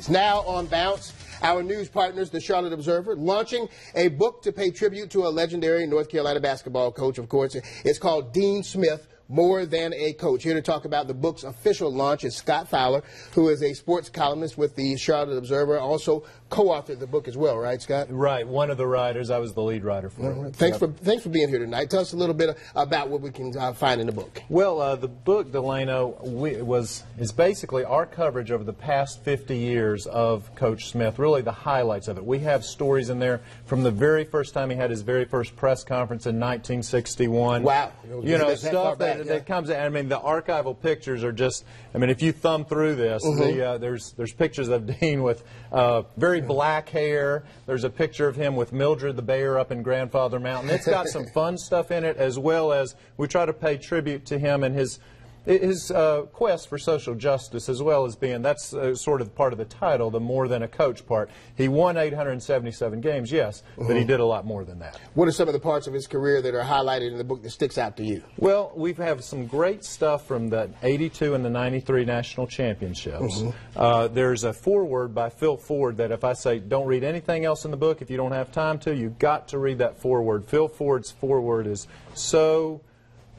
Now on Bounce, our news partners, the Charlotte Observer, launching a book to pay tribute to a legendary North Carolina basketball coach, of course. It's called Dean Smith, More Than a Coach. Here to talk about the book's official launch is Scott Fowler, who is a sports columnist with the Charlotte Observer, also co-authored the book as well, right, Scott? Right, one of the writers. I was the lead writer for it. Thanks for being here tonight. Tell us a little bit about what we can find in the book. Well, the book, Delano, is basically our coverage over the past 50 years of Coach Smith, really the highlights of it. We have stories in there from the very first time he had his very first press conference in 1961. Wow. You know, stuff that comes out. I mean, the archival pictures are just, I mean, if you thumb through this, there's pictures of Dean with very black hair. There's a picture of him with Mildred the bear up in Grandfather Mountain. It's got some fun stuff in it, as well as we try to pay tribute to him and his quest for social justice, as well as being, that's sort of part of the title, the more than a coach part. He won 877 games, yes, but he did a lot more than that. What are some of the parts of his career that are highlighted in the book that sticks out to you? Well, we have some great stuff from the 82 and the 93 national championships. There's a foreword by Phil Ford that if I say don't read anything else in the book, if you don't have time to, you've got to read that foreword. Phil Ford's foreword is so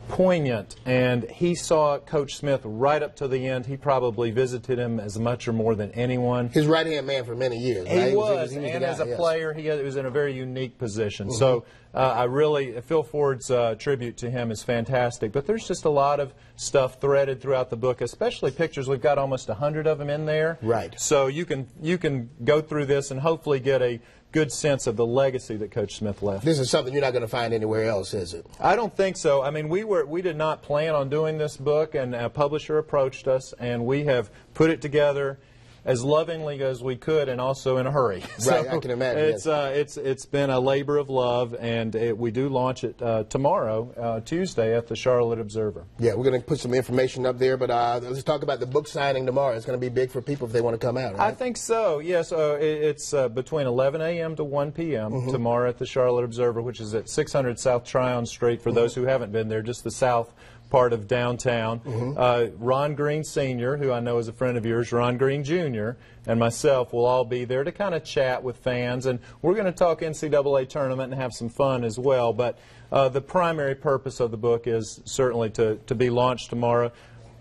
poignant, and he saw Coach Smith right up to the end. He probably visited him as much or more than anyone. His right-hand man for many years, right? He was, and as a player, he was in a very unique position. So Phil Ford's tribute to him is fantastic. But there's just a lot of stuff threaded throughout the book, especially pictures. We've got almost 100 of them in there. Right. So you can go through this and hopefully get a good sense of the legacy that Coach Smith left. This is something you're not going to find anywhere else, is it? I don't think so. I mean, we did not plan on doing this book, and a publisher approached us, and we have put it together as lovingly as we could, and also in a hurry. Right, I can imagine. It's been a labor of love, and we do launch it tomorrow, Tuesday, at the Charlotte Observer. Yeah, we're going to put some information up there, but let's talk about the book signing tomorrow. It's going to be big for people if they want to come out, right? I think so, yes. It's between 11 a.m. to 1 p.m. tomorrow at the Charlotte Observer, which is at 600 South Tryon Street, for those who haven't been there, just the south part of downtown. Ron Green Sr., who I know is a friend of yours, Ron Green Jr., and myself will all be there to kind of chat with fans, and we're going to talk NCAA tournament and have some fun as well. But the primary purpose of the book is certainly to be launched tomorrow.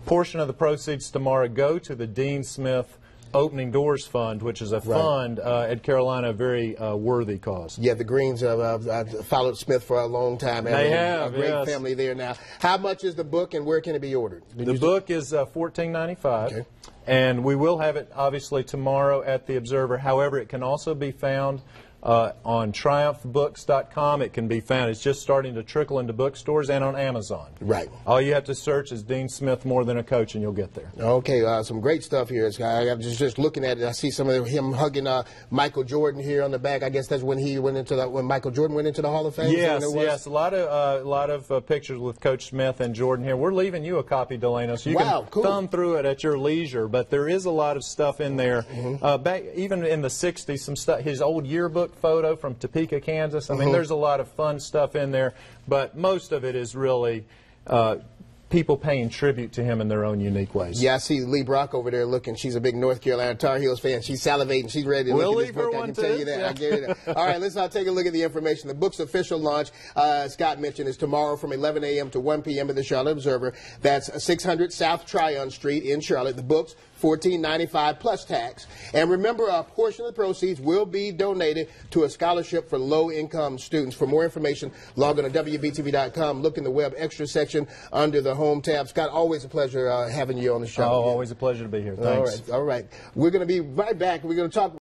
Portion of the proceeds tomorrow go to the Dean Smith Opening Doors Fund, which is a fund at Carolina, a very worthy cause. Yeah, the Greens have followed Smith for a long time. They have, a great family there now. How much is the book, and where can it be ordered? The book is $14.95, and we will have it obviously tomorrow at the Observer. However, it can also be found on TriumphBooks.com. It can be found. It's just starting to trickle into bookstores and on Amazon. Right. All you have to search is Dean Smith, More Than a Coach, and you'll get there. Okay, some great stuff here. I'm just looking at it. I see some of him hugging Michael Jordan here on the back. I guess that's when when Michael Jordan went into the Hall of Fame. Yes, yes. A lot of pictures with Coach Smith and Jordan here. We're leaving you a copy, Delano, so you can thumb through it at your leisure. But there is a lot of stuff in there. Back even in the '60s, some stuff. His old yearbook photo from Topeka, Kansas. I mean, there's a lot of fun stuff in there, but most of it is really people paying tribute to him in their own unique ways. Yeah, I see Lee Brock over there looking. She's a big North Carolina Tar Heels fan. She's salivating. She's ready to look at this book. I can tell you that. I get it. All right, let's take a look at the information. The book's official launch, Scott mentioned, is tomorrow from 11 a.m. to 1 p.m. at the Charlotte Observer. That's 600 South Tryon Street in Charlotte. The book's $14.95 plus tax. And remember, a portion of the proceeds will be donated to a scholarship for low-income students. For more information, log on to WBTV.com. Look in the web extra section under the home tab. Scott, always a pleasure having you on the show. Oh, always a pleasure to be here. Thanks. All right. We're going to be right back. We're going to talk